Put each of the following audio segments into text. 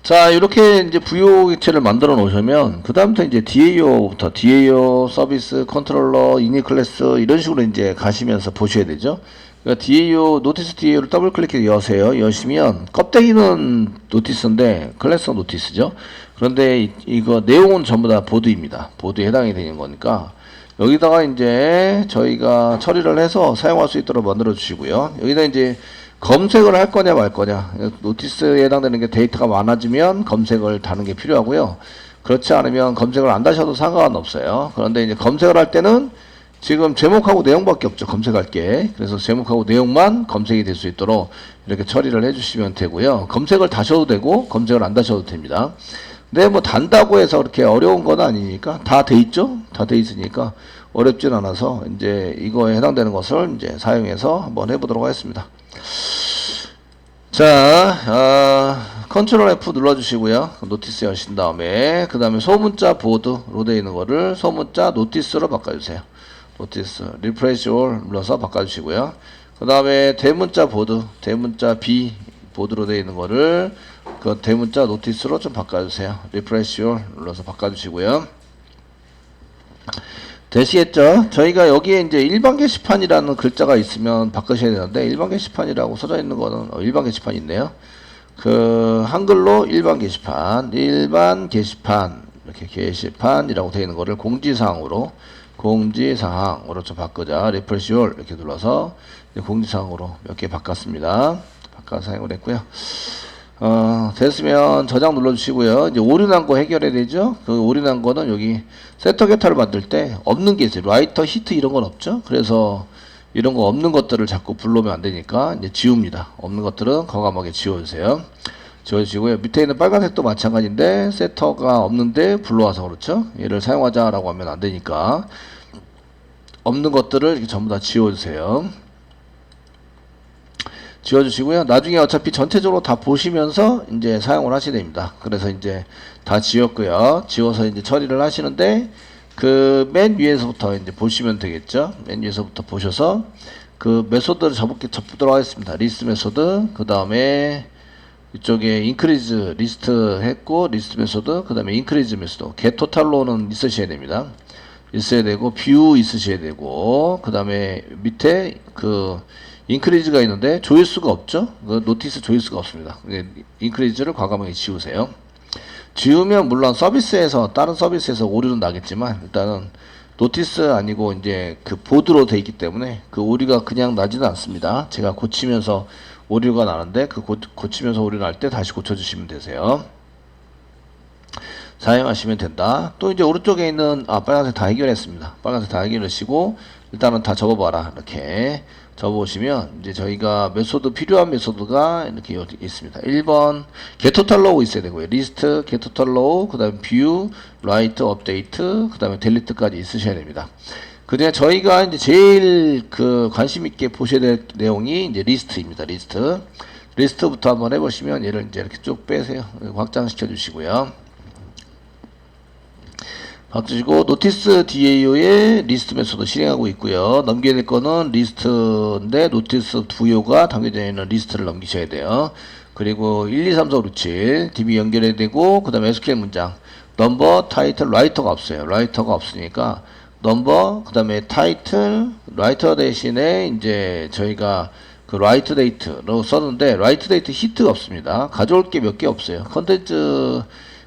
자, 이렇게 이제 부유객체를 만들어 놓으시면, 그다음부터 이제 DAO부터, DAO 서비스 컨트롤러, 이니 클래스, 이런 식으로 이제 가시면서 보셔야 되죠. 그러니까 DAO, 노티스 DAO를 더블 클릭해 여세요. 여시면, 껍데기는 노티스인데, 클래스가 노티스죠. 그런데 이거 내용은 전부 다 보드입니다. 보드에 해당이 되는 거니까, 여기다가 이제 저희가 처리를 해서 사용할 수 있도록 만들어 주시고요. 여기다 이제 검색을 할 거냐 말 거냐. 노티스에 해당되는 게 데이터가 많아지면 검색을 다는 게 필요하고요. 그렇지 않으면 검색을 안 다셔도 상관없어요. 그런데 이제 검색을 할 때는 지금 제목하고 내용밖에 없죠. 검색할 게. 그래서 제목하고 내용만 검색이 될 수 있도록 이렇게 처리를 해주시면 되고요. 검색을 다셔도 되고 검색을 안 다셔도 됩니다. 근데 뭐 단다고 해서 그렇게 어려운 건 아니니까 다 돼 있죠. 다 돼 있으니까 어렵진 않아서 이제 이거에 해당되는 것을 이제 사용해서 한번 해보도록 하겠습니다. 자, 컨트롤 F 눌러주시고요. 노티스 여신 다음에 그 다음에 소문자 보드로 되어 있는 거를 소문자 노티스로 바꿔주세요. 노티스 리프레시 올 눌러서 바꿔주시고요. 그 다음에 대문자 보드, 대문자 B 보드로 되어 있는 거를 그 대문자 노티스로 좀 바꿔주세요. 리프레시 올 눌러서 바꿔주시고요. 되시겠죠? 저희가 여기에 이제 일반 게시판이라는 글자가 있으면 바꾸셔야 되는데, 일반 게시판이라고 써져 있는 거는, 일반 게시판 있네요. 그, 한글로 일반 게시판, 이렇게 게시판이라고 되어 있는 거를 공지사항으로 좀 바꾸자. 리프레시 올 이렇게 눌러서 공지사항으로 몇 개 바꿨습니다. 바꿔서 사용을 했고요. 됐으면 저장 눌러주시고요. 이제 오류난 거 해결해야 되죠? 그 오류난 거는 여기 세터 게타를 만들 때 없는 게 있어요. 라이터, 히트 이런 건 없죠? 그래서 이런 거 없는 것들을 자꾸 불러오면 안 되니까 이제 지웁니다. 없는 것들은 과감하게 지워주세요. 지워주시고요. 밑에 있는 빨간색도 마찬가지인데 세터가 없는데 불러와서 그렇죠? 얘를 사용하자라고 하면 안 되니까 없는 것들을 이렇게 전부 다 지워주세요. 지워주시고요. 나중에 어차피 전체적으로 다 보시면서 이제 사용을 하셔야 됩니다. 그래서 이제 다 지웠고요. 지워서 이제 처리를 하시는데 그 맨 위에서부터 이제 보시면 되겠죠. 맨 위에서부터 보셔서 그 메소드를 접도록 하겠습니다. 리스트 메소드, 그 다음에 이쪽에 인크리즈 리스트 했고 리스트 메소드, 그 다음에 인크리즈 메소드, get 토탈로는 있으셔야 됩니다. 있어야 되고 뷰 있으셔야 되고 그 다음에 밑에 그 인크리즈가 있는데 조회수가 없죠. 그 노티스 조회수가 없습니다. 인크리즈를 과감하게 지우세요. 지우면 물론 서비스에서 다른 서비스에서 오류는 나겠지만 일단은 노티스 아니고 이제 그 보드로 돼 있기 때문에 그 오류가 그냥 나지는 않습니다. 제가 고치면서 오류가 나는데 그 고치면서 오류 날 때 다시 고쳐주시면 되세요. 사용하시면 된다. 또 이제 오른쪽에 있는 빨간색 다 해결했습니다. 빨간색 다 해결하시고 일단은 다 접어봐라. 이렇게 접어보시면 이제 저희가 메소드 필요한 메소드가 이렇게 있습니다. 1번 getTotalRow 있어야 되고요. 리스트 getTotalRow, 그 다음에 view, write, update, 그 다음에 delete까지 있으셔야 됩니다. 그중에 저희가 이제 제일 그 관심 있게 보셔야 될 내용이 이제 리스트입니다. 리스트부터 한번 해보시면 얘를 이제 이렇게 쭉 빼세요. 확장시켜 주시고요. 바꾸시고 노티스 DAO의 리스트 메소드 실행하고 있고요. 넘겨야 될 거는 리스트인데 노티스 부요가 담겨져 있는 리스트를 넘기셔야 돼요. 그리고 1, 2, 3, 4, 5, 6, 7 DB 연결해야 되고 그 다음에 SQL 문장 넘버, 타이틀, 라이터가 없어요. 라이터가 없으니까 넘버, 그 다음에 타이틀, 라이터 대신에 이제 저희가 그 라이트 데이트로 썼는데 라이트 데이트 히트가 없습니다. 가져올 게 몇 개 없어요. 컨텐츠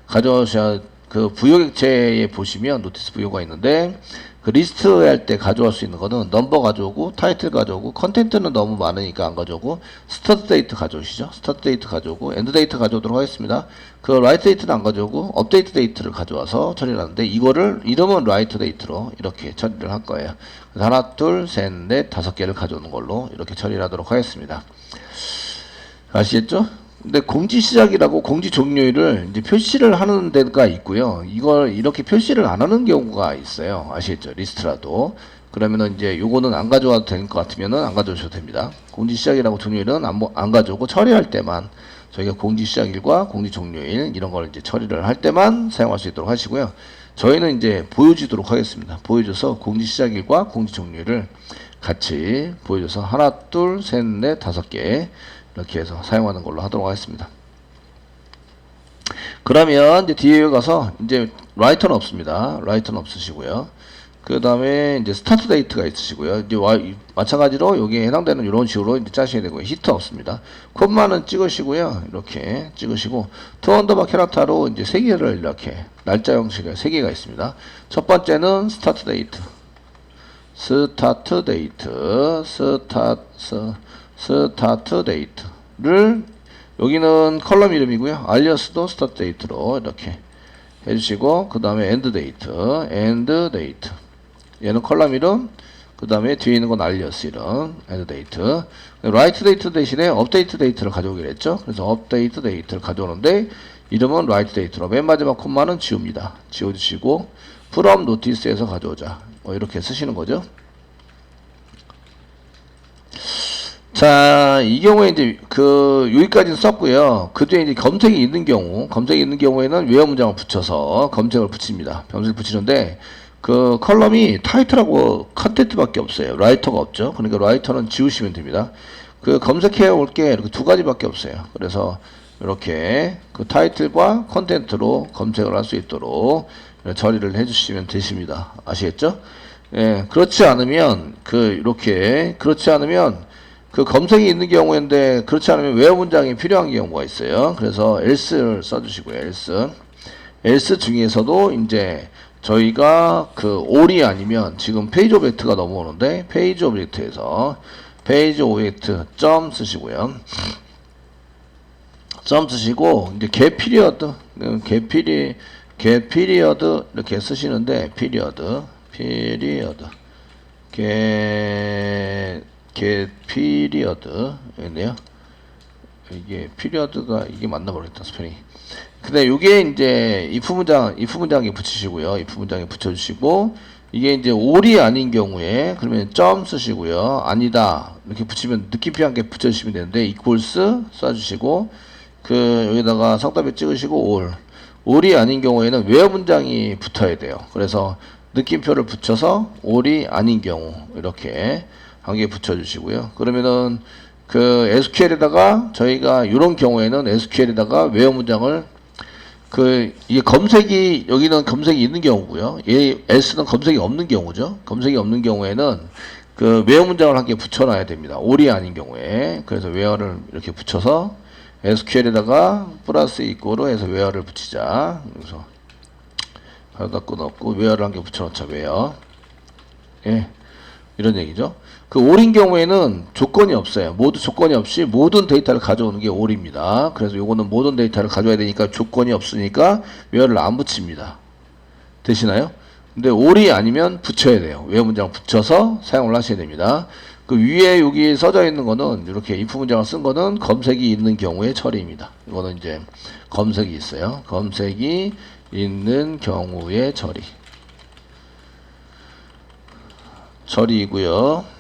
가져오셔야 그 부여객체에 보시면 노티스 부여가 있는데 그 리스트 할 때 가져올 수 있는 거는 넘버 가져오고 타이틀 가져오고 컨텐츠는 너무 많으니까 안 가져오고 스타트 데이트 가져오시죠. 스타트 데이트 가져오고 엔드 데이트 가져오도록 하겠습니다. 그 라이트 데이트는 안 가져오고 업데이트 데이트를 가져와서 처리를 하는데 이거를 이름은 라이트 데이트로 이렇게 처리를 할 거예요. 그래서 하나, 둘, 셋, 넷, 5개를 가져오는 걸로 이렇게 처리를 하도록 하겠습니다. 아시겠죠? 근데 공지 시작이라고 공지 종료일을 이제 표시를 하는 데가 있고요. 이걸 이렇게 표시를 안 하는 경우가 있어요. 아시겠죠? 리스트라도. 그러면은 이제 요거는 안 가져와도 될 것 같으면은 안 가져오셔도 됩니다. 공지 시작이라고 종료일은 안 가져오고 처리할 때만 저희가 공지 시작일과 공지 종료일 이런 걸 이제 처리를 할 때만 사용할 수 있도록 하시고요. 저희는 이제 보여주도록 하겠습니다. 보여줘서 공지 시작일과 공지 종료일을 같이 보여줘서 하나, 둘, 셋, 넷, 5개 이렇게 해서 사용하는 걸로 하도록 하겠습니다. 그러면 이제 뒤에 가서 이제 라이터는 없습니다. 라이터는 없으시고요. 그 다음에 이제 스타트 데이트가 있으시고요. 이제 마찬가지로 여기에 해당되는 이런 식으로 이제 짜셔야 되고요. 히트 없습니다. 콤마는 찍으시고요. 이렇게 찍으시고 투 언더바 캐라타로 이제 세 개를 이렇게 날짜 형식의 세 개가 있습니다. 첫 번째는 스타트 데이트, 스타트 데이트를 여기는 컬럼 이름이고요. 알리아스도 스타트 데이트로 이렇게 해주시고 그 다음에 엔드 데이트, 얘는 컬럼 이름, 그 다음에 뒤에 있는 건 알리아스 이름, 엔드 데이트. 라이트 데이트 대신에 업데이트 데이트를 가져오기로 했죠. 그래서 업데이트 데이트를 가져오는데 이름은 라이트 데이트로 맨 마지막 콤마는 지웁니다. 지워주시고 from notice에서 가져오자. 뭐 이렇게 쓰시는 거죠. 자, 이 경우에 이제 여기까지는 썼고요. 그 뒤에 이제 검색이 있는 경우에는 외어 문장을 붙여서 검색을 붙입니다. 검색을 붙이는데 그 컬럼이 타이틀하고 컨텐트밖에 없어요. 라이터가 없죠. 그러니까 라이터는 지우시면 됩니다. 그 검색해 올 게 이렇게 두 가지밖에 없어요. 그래서 이렇게 그 타이틀과 컨텐트로 검색을 할 수 있도록 처리를 해주시면 되십니다. 아시겠죠? 예, 그렇지 않으면 그 검색이 있는 경우인데 그렇지 않으면 외어 문장이 필요한 경우가 있어요. 그래서 else를 써주시고요. else 중에서도 이제 저희가 그 all이 아니면 지금 페이지 오브젝트가 넘어오는데 페이지 오브젝트에서 페이지 오브젝트 점 쓰시고요. 점 쓰시고 이제 get period 이렇게 쓰시는데 period get period였네요. 이게 period가 이게 맞나 모르겠다 스펠링. 근데 이게 이제 if 문장에 붙이시고요. if 문장에 붙여주시고 이게 이제 all이 아닌 경우에 그러면 점 쓰시고요. 아니다 이렇게 붙이면 느낌표 한 개 붙여주시면 되는데 equals 써주시고 그 여기다가 상따비 찍으시고 all이 아닌 경우에는 외어 문장이 붙어야 돼요. 그래서 느낌표를 붙여서 all이 아닌 경우 이렇게 한 개 붙여주시고요. 그러면은 그 SQL에다가 저희가 이런 경우에는 SQL에다가 외어 문장을 이게 검색이 여기는 검색이 있는 경우고요. else는 검색이 없는 경우죠. 검색이 없는 경우에는 그 외어 문장을 한 개 붙여놔야 됩니다. all이 아닌 경우에. 그래서 where를 이렇게 붙여서 SQL에다가 플러스 이꼬로 해서 where를 붙이자. 그래서 바닥 건 없고 where를 한 개 붙여놓자. where. 예. 이런 얘기죠. 그 all인 경우에는 조건이 없어요. 조건이 없이 모든 데이터를 가져오는 게 all입니다. 그래서 요거는 모든 데이터를 가져와야 되니까 조건이 없으니까 where를 안 붙입니다. 되시나요? 근데 all이 아니면 붙여야 돼요. where 문장 붙여서 사용을 하셔야 됩니다. 그 위에 여기 써져 있는 거는 이렇게 if 문장을 쓴 거는 검색이 있는 경우의 처리입니다. 이거는 이제 검색이 있어요. 검색이 있는 경우의 처리이고요.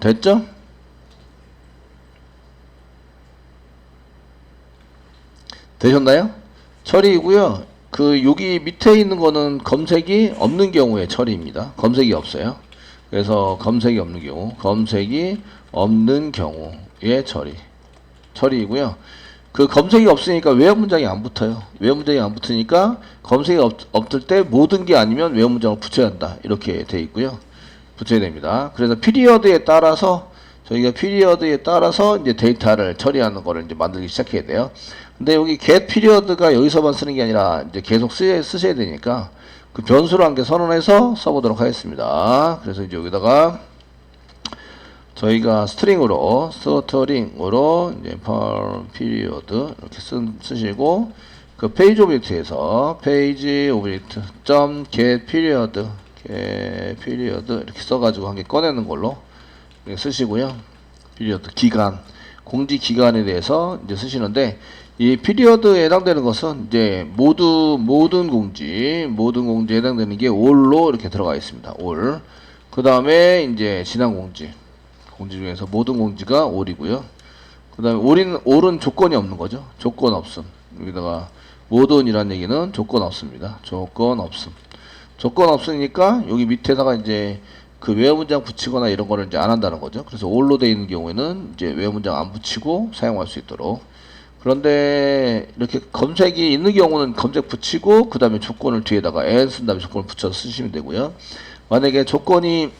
됐죠? 되셨나요? 처리이고요. 그 여기 밑에 있는 거는 검색이 없는 경우의 처리입니다. 검색이 없어요. 그래서 검색이 없는 경우의 처리이고요. 그 검색이 없으니까 외어 문장이 안 붙어요. 외어 문장이 안 붙으니까 검색이 없을 때 모든 게 아니면 외어 문장을 붙여야 한다. 이렇게 돼 있고요. 붙여야 됩니다. 그래서 피리어드에 따라서 저희가 이제 데이터를 처리하는 거를 이제 만들기 시작해야 돼요. 근데 여기 get period가 여기서만 쓰는 게 아니라 이제 계속 쓰셔야 되니까 그 변수를 한 개 선언해서 써보도록 하겠습니다. 그래서 이제 여기다가 저희가 스트링으로 이제 per period 이렇게 쓰시고 그 페이지 오브젝트에서 페이지 오브젝트 점 get period 이렇게 써가지고 한 개 꺼내는 걸로 쓰시고요. 피리어드 기간, 공지 기간에 대해서 이제 쓰시는데 이 피리어드에 해당되는 것은 이제 모든 공지에 해당되는 게 all로 이렇게 들어가 있습니다. all. 그 다음에 이제 지난 공지 중에서 모든 공지가 all이고요. 그 다음에 all은 조건이 없는 거죠. 조건 없음. 여기다가 모든이란 얘기는 조건 없습니다. 조건 없으니까 여기 밑에다가 이제 그 외어 문장 붙이거나 이런 거를 이제 안 한다는 거죠. 그래서 all로 되어 있는 경우에는 이제 외어 문장 안 붙이고 사용할 수 있도록. 그런데 이렇게 검색이 있는 경우는 검색 붙이고 그 다음에 조건을 뒤에다가 and 쓴 다음에 조건을 붙여서 쓰시면 되고요. 만약에 조건이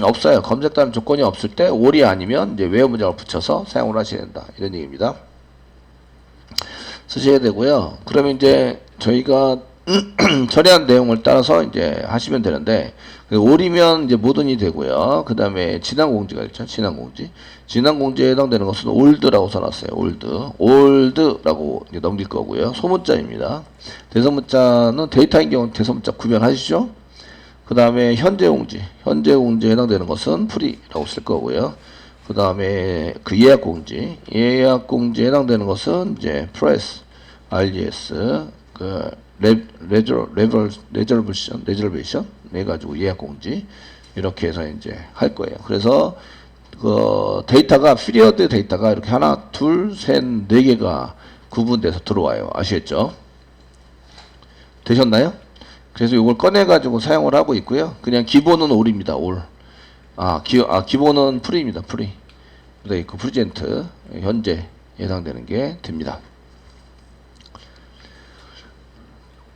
없어요. 검색 다음에 조건이 없을 때 올이 아니면 이제 where 문장을 붙여서 사용을 하셔야 된다. 이런 얘기입니다. 쓰셔야 되고요. 그러면 이제 저희가 처리한 내용을 따라서 이제 하시면 되는데, 올이면 이제 모든이 되고요. 그 다음에 지난공지가 있죠. 지난공지. 지난공지에 해당되는 것은 올드라고 써놨어요. 올드라고 이제 넘길 거고요. 소문자입니다. 대소문자는 데이터인 경우는 대소문자 구별하시죠. 그 다음에 현재공지에 해당되는 것은 프리라고 쓸 거고요. 그 다음에 그 예약공지에 해당되는 것은 이제 프레스, RES, 그 레저베이션 해가지고 예약공지 이렇게 해서 이제 할 거예요. 그래서 그 데이터가 피리어드 데이터가 이렇게 하나, 둘, 셋, 네 개가 구분돼서 들어와요. 아시겠죠? 되셨나요? 그래서 이걸 꺼내가지고 사용을 하고 있고요. 그냥 기본은 올입니다. 올. 기본은 프리입니다. 프리. 네, 그 프리젠트 현재 해당되는 게 됩니다.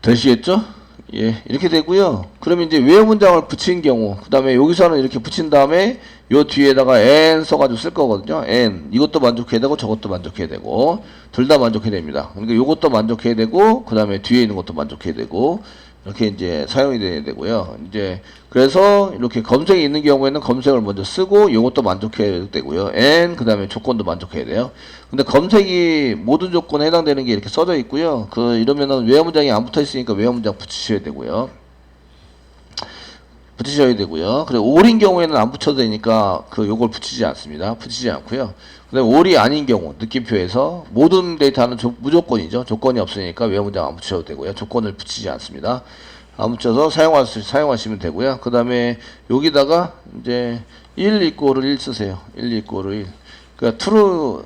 되시겠죠? 예, 이렇게 되고요. 그러면 이제 where 문장을 붙인 경우, 그 다음에 여기서는 이렇게 붙인 다음에 요 뒤에다가 and 써가지고 쓸 거거든요. and 이것도 만족해야 되고 저것도 만족해야 되고 둘 다 만족해야 됩니다. 그러니까 요것도 만족해야 되고 그 다음에 뒤에 있는 것도 만족해야 되고 이렇게 이제 사용이 돼야 되고요. 이제 그래서 이렇게 검색이 있는 경우에는 검색을 먼저 쓰고 이것도 만족해야 되고요. and 그 다음에 조건도 만족해야 돼요. 근데 검색이 모든 조건에 해당되는 게 이렇게 써져 있고요. 이러면은 where 문장이 안 붙어 있으니까 where 문장 붙이셔야 되고요. 그리고 all인 경우에는 안 붙여도 되니까 요걸 붙이지 않습니다. 붙이지 않고요. 근데 all이 아닌 경우 느낌표에서 모든 데이터는 무조건이죠. 조건이 없으니까 where 문장 안 붙여도 되고요. 조건을 붙이지 않습니다. 안 붙여서 사용하시면 되고요. 그 다음에 여기다가 이제 1 이꼬를 1 쓰세요. 1 이꼬를 1. 그러니까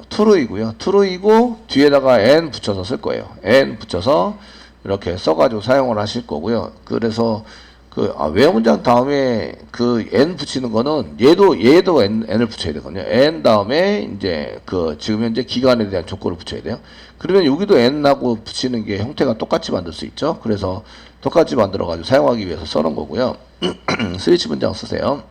true이고요. true이고 뒤에다가 and 붙여서 쓸 거예요. and 붙여서 이렇게 써가지고 사용을 하실 거고요. 그래서 where 문장 다음에 n 붙이는 거는 얘도 n을 붙여야 되거든요. n 다음에 이제 지금 현재 기간에 대한 조건을 붙여야 돼요. 그러면 여기도 n하고 붙이는 게 형태가 똑같이 만들 수 있죠. 그래서 똑같이 만들어 가지고 사용하기 위해서 써놓은 거고요. 스위치 문장 쓰세요.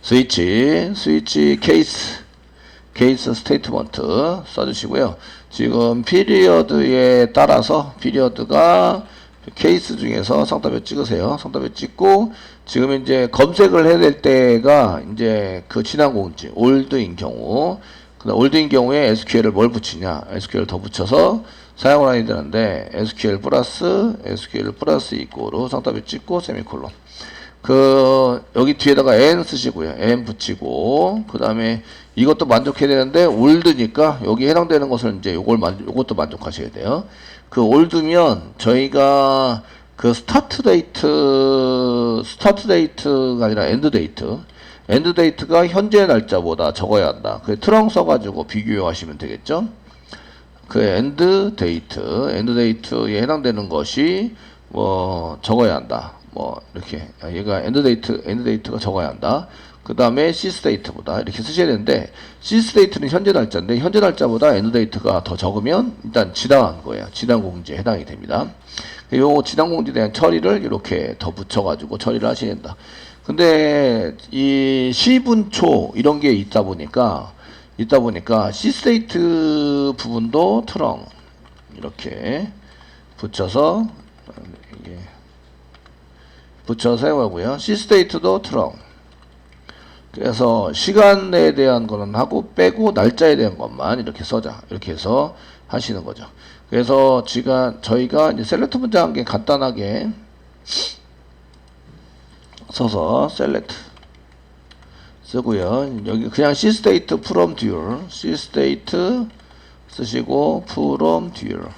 스위치 케이스 스테이트먼트 써주시고요. 지금 피리어드에 따라서 피리어드가 케이스 중에서 상따표 찍으세요. 상따표 찍고 지금 이제 검색을 해야 될 때가 이제 지난공지 올드인 경우, 올드인 경우에 SQL을 뭘 붙이냐? SQL 더 붙여서 사용을 해야 되는데 SQL 플러스 이꼬로 상따표 찍고 세미콜론. 여기 뒤에다가 n 쓰시고요. n 붙이고 그 다음에 이것도 만족해야 되는데 올드니까 여기 해당되는 것을 이제 요것도 만족하셔야 돼요. 올드면 저희가 스타트 데이트가 아니라 엔드 데이트가 현재 날짜보다 적어야 한다. 트렁 써가지고 비교하시면 되겠죠. 엔드 데이트에 해당되는 것이 적어야 한다. 이렇게 얘가 엔드 데이트가 적어야 한다. 그 다음에 시스데이트보다 이렇게 쓰셔야 되는데, 시스데이트는 현재 날짜인데 현재 날짜보다 엔드데이트가 더 적으면 일단 지당한 거예요. 지당 공지에 해당이 됩니다. 요 지당 공지에 대한 처리를 이렇게 더 붙여가지고 처리를 하셔야 된다. 근데 이 시분초 이런 게 있다 보니까 시스데이트 부분도 트렁 이렇게 붙여서 사용하고요. 시스데이트도 트렁. 그래서 시간에 대한 거는 하고 빼고 날짜에 대한 것만 이렇게 써자. 이렇게 해서 하시는 거죠. 그래서 저희가 이제 셀렉트 문장 한 개 간단하게 써서 셀렉트 쓰고요. 여기 그냥 시스테이트 from 듀얼 시스테이트 쓰시고 from 듀얼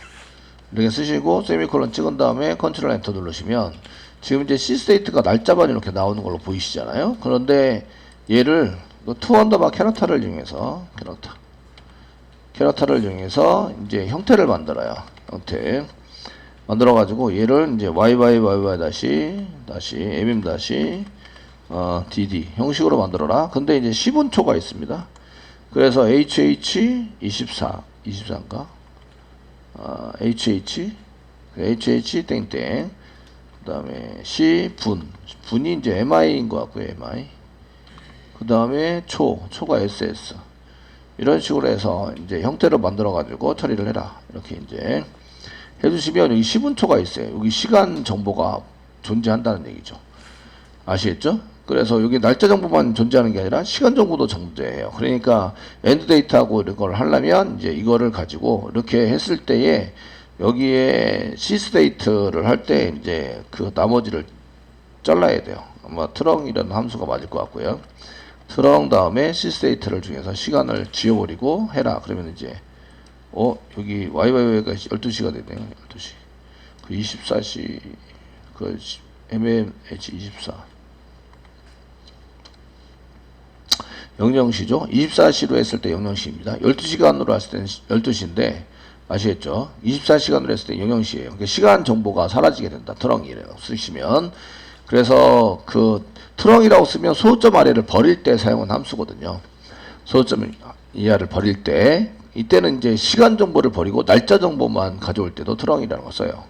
이렇게 쓰시고 세미콜론 찍은 다음에 컨트롤 엔터 누르시면 지금 이제 시스테이트가 날짜만 이렇게 나오는 걸로 보이시잖아요. 그런데 얘를 투 언더바 캐릭터를 이용해서 캐릭터를 이용해서 이제 형태를 만들어요. 형태 만들어 가지고 얘를 이제 yy 다시 mm dd 형식으로 만들어라. 근데 이제 시분초가 있습니다. 그래서 HH24인가? HH 땡땡. 그 다음에 C 분이 이제 MI인 것 같고요. MI. 그 다음에 초가 SS. 이런 식으로 해서 이제 형태로 만들어 가지고 처리를 해라. 이렇게 이제 해주시면 여기 시분초가 있어요. 여기 시간 정보가 존재한다는 얘기죠. 아시겠죠? 그래서 여기 날짜 정보만 존재하는 게 아니라 시간 정보도 존재해요. 그러니까 엔드 데이트하고 이런 걸 하려면 이제 이거를 가지고 이렇게 했을 때에 여기에 시스데이트를 할 때 이제 그 나머지를 잘라야 돼요. 아마 트렁이라는 함수가 맞을 것 같고요. 트렁 다음에 시스데이트를 중에서 시간을 지워버리고 해라. 그러면 이제 여기 YYY가 12시가 되네요. 12시. 그 24시 그 MMH24 영영시죠. 24시로 했을 때 영영시입니다. 12시간으로 했을 때는 12시인데 아시겠죠? 24시간으로 했을 때 영영시예요. 그러니까 시간 정보가 사라지게 된다. 트렁이라고 쓰시면. 그래서 그 트렁이라고 쓰면 소호점 아래를 버릴 때 사용한 함수거든요. 소호점 이하를 버릴 때 이때는 이제 시간 정보를 버리고 날짜 정보만 가져올 때도 트렁이라는 걸 써요.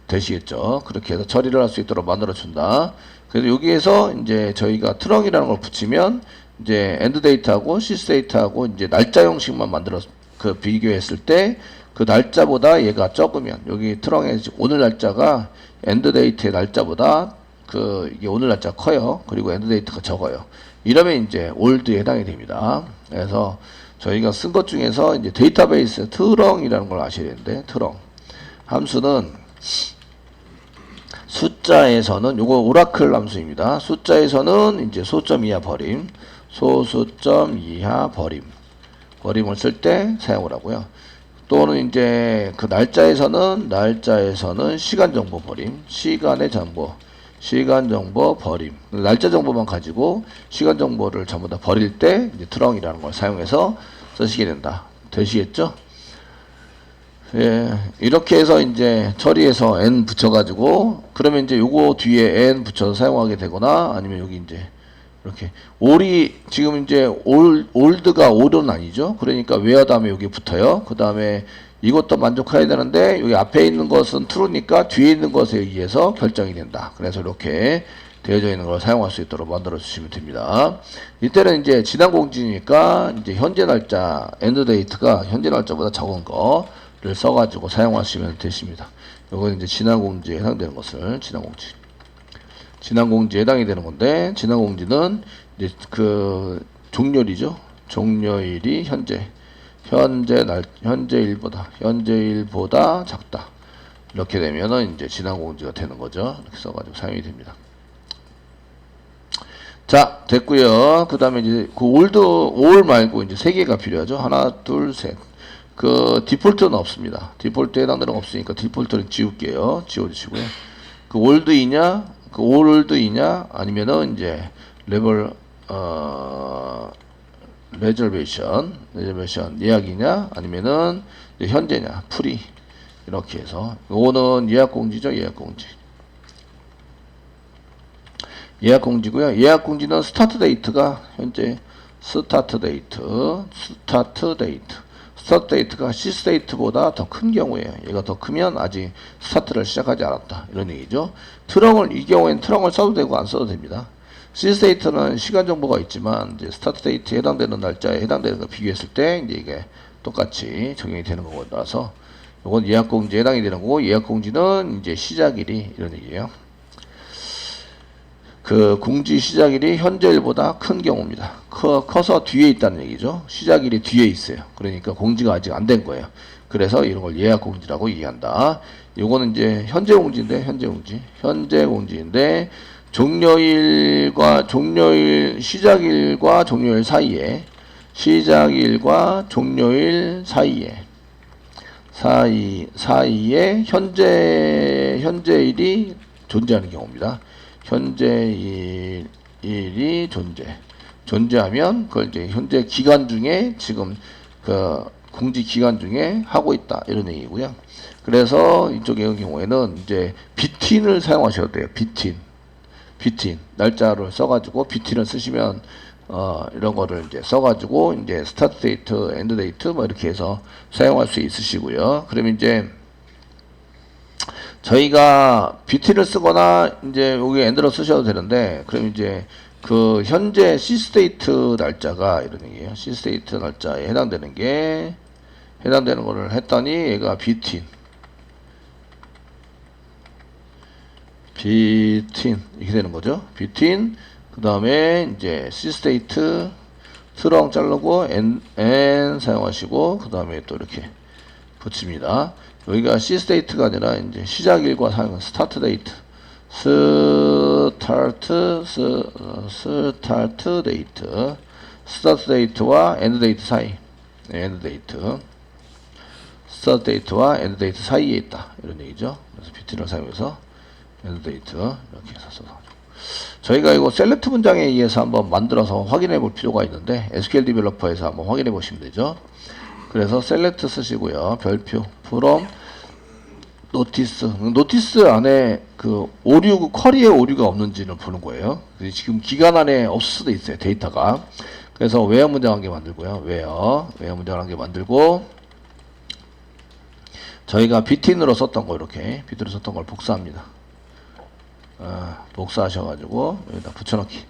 되시겠죠? 그렇게 해서 처리를 할 수 있도록 만들어 준다. 그래서 여기에서 이제 저희가 트렁이라는 걸 붙이면 이제 엔드 데이트하고 시스 데이트하고 이제 날짜 형식만 만들어 그 비교했을 때 그 날짜보다 얘가 적으면 여기 트렁의 오늘 날짜가 엔드 데이트의 날짜보다 이게 오늘 날짜 커요. 그리고 엔드 데이트가 적어요. 이러면 이제 올드에 해당이 됩니다. 그래서 저희가 쓴 것 중에서 이제 데이터베이스 트렁이라는 걸 아셔야 되는데 트렁 함수는 숫자에서는 요거 오라클 함수입니다. 숫자에서는 이제 소점 이하 버림, 소수점 이하 버림을 쓸 때 사용을 하고요. 또는 이제 그 날짜에서는 시간 정보 버림, 시간 정보 버림. 날짜 정보만 가지고 시간 정보를 전부 다 버릴 때 이제 트렁이라는 걸 사용해서 쓰시게 된다. 되시겠죠? 예, 이렇게 해서 이제 처리해서 n 붙여가지고 그러면 이제 요거 뒤에 n 붙여서 사용하게 되거나 아니면 여기 이제 이렇게 올이 지금 이제 올드가 올은 아니죠. 그러니까 where 다음에 여기 붙어요. 그 다음에 이것도 만족해야 되는데 여기 앞에 있는 것은 true니까 뒤에 있는 것에 의해서 결정이 된다. 그래서 이렇게 되어져 있는 걸 사용할 수 있도록 만들어 주시면 됩니다. 이때는 이제 지난 공지니까 이제 현재 날짜 end date가 현재 날짜보다 적은 거를 써가지고 사용하시면 되십니다. 이건 이제 지난 공지에 해당되는 것을 지난 공지에 해당이 되는 건데 지난 공지는 이제 그 종료일이죠. 종료일이 현재일보다 작다. 이렇게 되면은 이제 지난 공지가 되는 거죠. 이렇게 써가지고 사용이 됩니다. 자, 됐고요. 그 다음에 이제 그 올 말고 이제 세 개가 필요하죠. 하나, 둘, 셋. 그 디폴트는 없습니다. 디폴트에 해당되는 거 없으니까 디폴트는 지울게요. 지워주시고요. 그 올드이냐 아니면은 이제 레저베이션 예약이냐 아니면은 현재냐 프리 이렇게 해서 이거는 예약 공지죠. 예약 공지고요. 예약 공지는 스타트 데이트가 현재 스타트 데이트가 시스 데이트보다 더 큰 경우에요. 얘가 더 크면 아직 스타트를 시작하지 않았다. 이런 얘기죠. 이 경우에는 트렁을 써도 되고 안 써도 됩니다. 시스 데이트는 시간 정보가 있지만 이제 스타트 데이트에 해당되는 날짜에 해당되는 거 비교했을 때 이제 이게 똑같이 적용이 되는 거라서 이건 예약 공지에 해당이 되는 거고 예약 공지는 이제 시작일이 이런 얘기예요. 그 공지 시작일이 현재일보다 큰 경우입니다. 커서 뒤에 있다는 얘기죠. 시작일이 뒤에 있어요. 그러니까 공지가 아직 안 된 거예요. 그래서 이런 걸 예약 공지라고 얘기한다. 요거는 이제 현재 공지인데 시작일과 종료일 사이에 현재일이 존재하는 경우입니다. 현재일이 존재하면 그걸 이제 현재 기간 중에 지금 그 공지 기간 중에 하고 있다 이런 얘기고요. 그래서 이쪽의 경우에는 이제 비틴을 사용하셔야 돼요. 비틴 날짜를 써가지고 비틴을 쓰시면 이런 거를 이제 써가지고 이제 스타트 데이트, 엔드 데이트 뭐 이렇게 해서 사용할 수 있으시고요. 그러면 이제 저희가 뷰티를 쓰거나 이제 여기 엔드로 쓰셔도 되는데, 그럼 이제 그 현재 시스테이트 날짜가 이런 얘기예요. 시스테이트 날짜에 해당되는 거를 했더니 얘가 뷰틴 이렇게 되는 거죠. 뷰틴 그 다음에 이제 시스테이트 트렁 자르고 N 사용하시고 그 다음에 또 이렇게 붙입니다. 여기가 시스테이트가 아니라 이제 시작일과 사용 스타트 데이트 스타트 데이트와 엔드 데이트 사이 스타트 데이트와 엔드 데이트 사이에 있다 이런 얘기죠. 그래서 뷰틴을 사용해서 엔드 데이트 이렇게 해서 써서 저희가 이거 셀렉트 문장에 의해서 한번 만들어서 확인해 볼 필요가 있는데 SQL 디벨로퍼에서 한번 확인해 보시면 되죠. 그래서 셀렉트 쓰시고요. 별표 from 노티스 안에 그 오류 쿼리에 오류가 없는지를 보는 거예요. 지금 기간 안에 없을 수도 있어요. 데이터가. 그래서 웨어 문장 한 개 만들고요. 웨어 문장 한 개 만들고 저희가 뷰틴으로 썼던 거 이렇게 뷰틴으로 썼던 걸 복사합니다. 복사하셔가지고 여기다 붙여넣기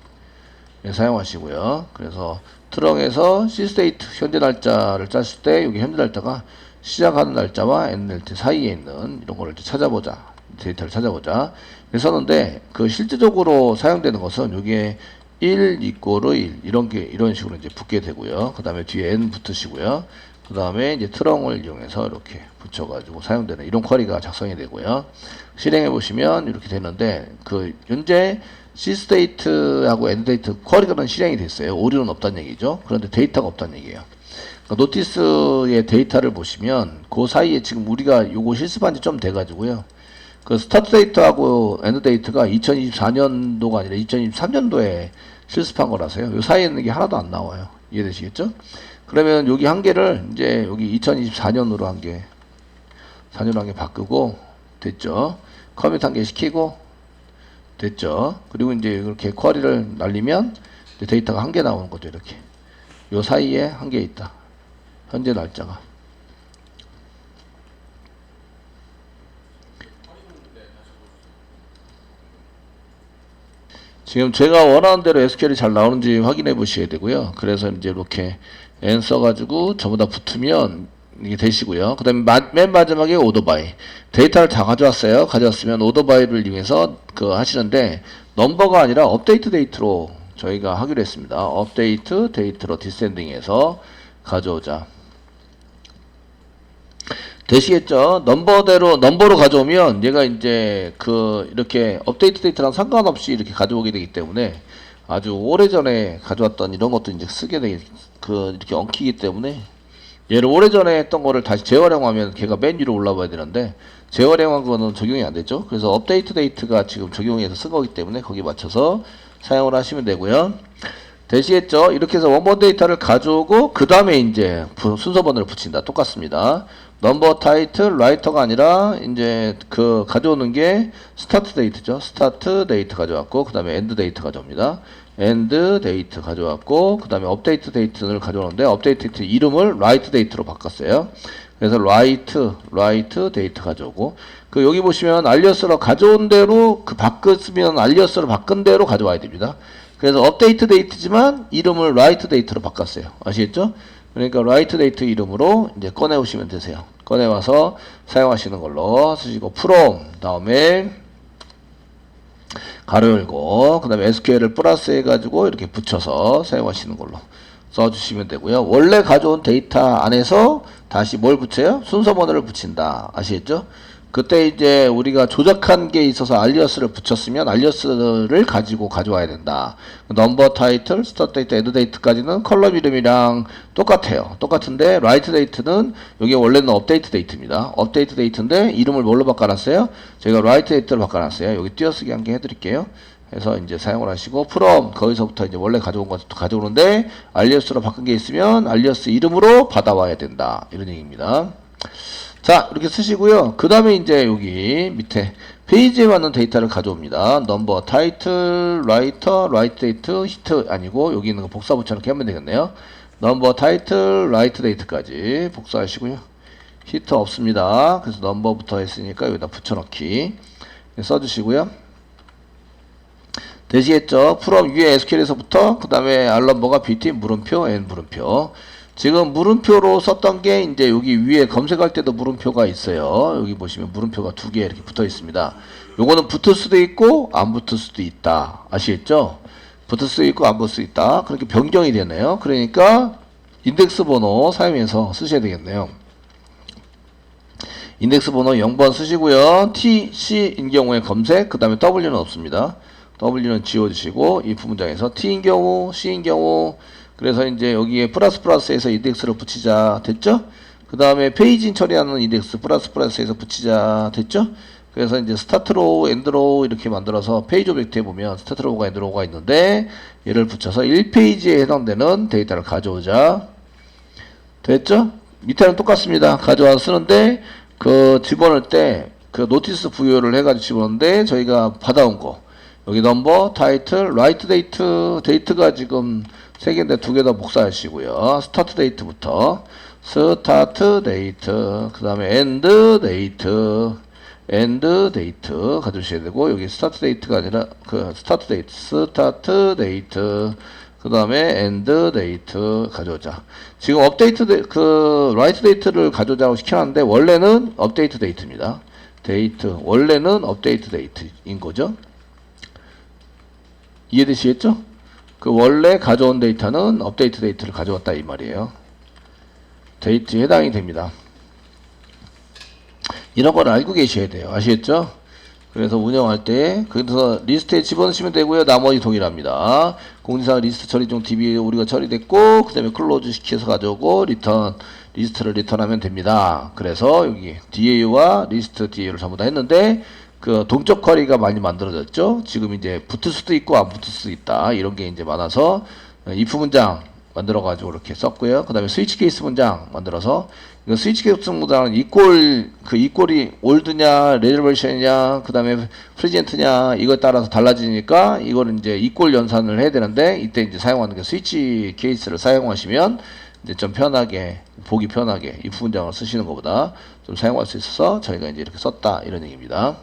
사용하시고요. 그래서 트렁에서 시스테이트 현재 날짜를 짰을 때 여기 현재 날짜가 시작하는 날짜와 엔드 날짜 사이에 있는 이런 거를 찾아보자. 데이터를 찾아보자. 그랬었는데 그 실질적으로 사용되는 것은 여기에 1 이꼬르 1 이런 식으로 이제 붙게 되고요. 그 다음에 뒤에 n 붙으시고요. 그 다음에 이제 트렁을 이용해서 이렇게 붙여가지고 사용되는 이런 쿼리가 작성이 되고요. 실행해 보시면 이렇게 되는데 그 현재 시스테이트하고 엔드데이트 쿼리는 실행이 됐어요. 오류는 없다는 얘기죠. 그런데 데이터가 없다는 얘기예요. 그러니까 노티스의 데이터를 보시면 그 사이에 지금 우리가 요거 실습한 지 좀 돼가지고요. 그 스타트 데이터하고 엔드 데이터가 2024년도가 아니라 2023년도에 실습한 거라서요. 요 사이에는 이게 하나도 안 나와요. 이해되시겠죠? 그러면 여기 한 개를 이제 여기 2024년으로 한 개, 4년으로 한 개 바꾸고 됐죠? 커밋 한 개 시키고 됐죠? 그리고 이제 이렇게 쿼리를 날리면 이제 데이터가 한 개 나오는 거죠. 이렇게 요 사이에 한 개 있다. 현재 날짜가. 지금 제가 원하는 대로 SQL이 잘 나오는지 확인해 보셔야 되고요. 그래서 이제 이렇게 N 써가지고 전부 다 붙으면 이게 되시고요. 그 다음에 맨 마지막에 오더바이. 데이터를 다 가져왔어요. 가져왔으면 오더바이를 이용해서 그 하시는데 넘버가 아니라 업데이트 데이트로 저희가 하기로 했습니다. 업데이트 데이트로 디센딩해서 가져오자. 되시겠죠? 넘버로 가져오면 얘가 이제 그 이렇게 업데이트 데이터랑 상관없이 이렇게 가져오게 되기 때문에 아주 오래전에 가져왔던 이런 것도 이제 쓰게 되게 이렇게 엉키기 때문에 얘를 오래전에 했던 거를 다시 재활용하면 걔가 맨 위로 올라와야 되는데 재활용한 거는 적용이 안 되죠. 그래서 업데이트 데이트가 지금 적용해서 쓴 거기 때문에 거기에 맞춰서 사용을 하시면 되고요. 되시겠죠? 이렇게 해서 원본 데이터를 가져오고 그 다음에 이제 순서번호를 붙인다. 똑같습니다. 넘버 타이틀 라이터가 아니라 이제 그 가져오는 게 스타트 데이트죠. 스타트 데이트 가져왔고 그 다음에 엔드 데이트 가져옵니다. 엔드 데이트 가져왔고 그 다음에 업데이트 데이트를 가져오는데 업데이트 데이트 이름을 라이트 데이트로 바꿨어요. 그래서 라이트 데이트 가져오고 그 여기 보시면 알리어스로 가져온 대로 그 바꿨으면 알리어스로 바꾼 대로 가져와야 됩니다. 그래서 업데이트 데이트지만 이름을 라이트 데이트로 바꿨어요. 아시겠죠? 그러니까 라이트 데이트 이름으로 이제 꺼내 오시면 되세요. 꺼내 와서 사용하시는 걸로 쓰시고 from 다음에 가로 열고 그 다음에 SQL을 플러스 해가지고 이렇게 붙여서 사용하시는 걸로 써주시면 되고요. 원래 가져온 데이터 안에서 다시 뭘 붙여요? 순서번호를 붙인다. 아시겠죠? 그때 이제 우리가 조작한 게 있어서 알리어스를 붙였으면 알리어스를 가지고 가져와야 된다. 넘버 타이틀, 스타트 데이트, 엔드 데이트까지는 컬럼 이름이랑 똑같아요. 똑같은데 라이트 데이트는 여기 원래는 업데이트 데이트입니다. 업데이트 데이트인데 이름을 뭘로 바꿔놨어요? 제가 라이트 데이트로 바꿔놨어요. 여기 띄어쓰기 한 개 해드릴게요. 해서 이제 사용을 하시고 from 거기서부터 이제 원래 가져온 것도 가져오는데 알리어스로 바꾼 게 있으면 알리어스 이름으로 받아와야 된다. 이런 얘기입니다. 자, 이렇게 쓰시고요. 그 다음에 이제 여기 밑에 페이지에 맞는 데이터를 가져옵니다. 넘버, 타이틀, 라이터, 라이트 데이트, 히트 아니고 여기 있는 거 복사 붙여넣기 하면 되겠네요. 넘버, 타이틀, 라이트 데이트까지 복사하시고요. 히트 없습니다. 그래서 넘버부터 했으니까 여기다 붙여넣기 써주시고요. 되시겠죠? from 위에 SQL에서부터 그 다음에 알넘버가 BT 물음표, N 물음표. 지금 물음표로 썼던 게 이제 여기 위에 검색할 때도 물음표가 있어요. 여기 보시면 물음표가 두 개 이렇게 붙어 있습니다. 요거는 붙을 수도 있고 안 붙을 수도 있다. 아시겠죠? 붙을 수도 있고 안 붙을 수도 있다. 그렇게 변경이 되네요. 그러니까 인덱스 번호 사용해서 쓰셔야 되겠네요. 인덱스 번호 0번 쓰시고요. T, C인 경우에 검색, 그 다음에 W는 없습니다. W는 지워주시고 if 문장에서 T인 경우, C인 경우, 그래서 이제 여기에 플러스에서 인덱스를 붙이자 됐죠? 그 다음에 페이지 처리하는 인덱스 플러스에서 붙이자 됐죠? 그래서 이제 스타트로우, 엔드로우 이렇게 만들어서 페이지 오브젝트에 보면 스타트로우가 엔드로우가 있는데 얘를 붙여서 1페이지에 해당되는 데이터를 가져오자 됐죠? 밑에는 똑같습니다. 가져와서 쓰는데 그 집어넣을 때 그 노티스 부여를 해가지고 집어넣는데 저희가 받아온 거 여기 넘버, 타이틀, 라이트 데이트, 데이트가 지금 3개인데 2개 더 복사하시고요. 스타트 데이트부터 스타트 데이트, 그 다음에 엔드 데이트, 엔드 데이트 가져오셔야 되고 여기 스타트 데이트가 아니라 그 스타트 데이트, 그 다음에 엔드 데이트 가져오자. 지금 업데이트 그 라이트 데이트를 가져오자고 시켜놨는데 원래는 업데이트 데이트입니다. 데이트 원래는 업데이트 데이트인 거죠. 이해되시겠죠? 그 원래 가져온 데이터는 업데이트 데이트를 가져왔다 이 말이에요. 데이트에 해당이 됩니다. 이런 걸 알고 계셔야 돼요. 아시겠죠? 그래서 운영할 때 그래서 리스트에 집어넣으시면 되고요. 나머지 동일합니다. 공지사항 리스트 처리 중 DB 우리가 처리됐고 그 다음에 클로즈 시켜서 가져오고 리턴 리스트를 리턴하면 됩니다. 그래서 여기 DAU와 리스트 DAU를 전부 다 했는데 그 동적 쿼리가 많이 만들어졌죠. 지금 이제 붙을 수도 있고 안 붙을 수도 있다. 이런 게 이제 많아서 if 문장 만들어 가지고 이렇게 썼고요. 그 다음에 스위치 케이스 문장 만들어서 이거 스위치 케이스 문장은 이꼴이 올드냐 레저버션이냐 그 다음에 프레젠트냐 이거에 따라서 달라지니까 이거는 이제 이꼴 연산을 해야 되는데 이때 이제 사용하는 게 스위치 케이스를 사용하시면 이제 좀 편하게 보기 편하게 if 문장을 쓰시는 것보다 좀 사용할 수 있어서 저희가 이제 이렇게 썼다 이런 얘기입니다.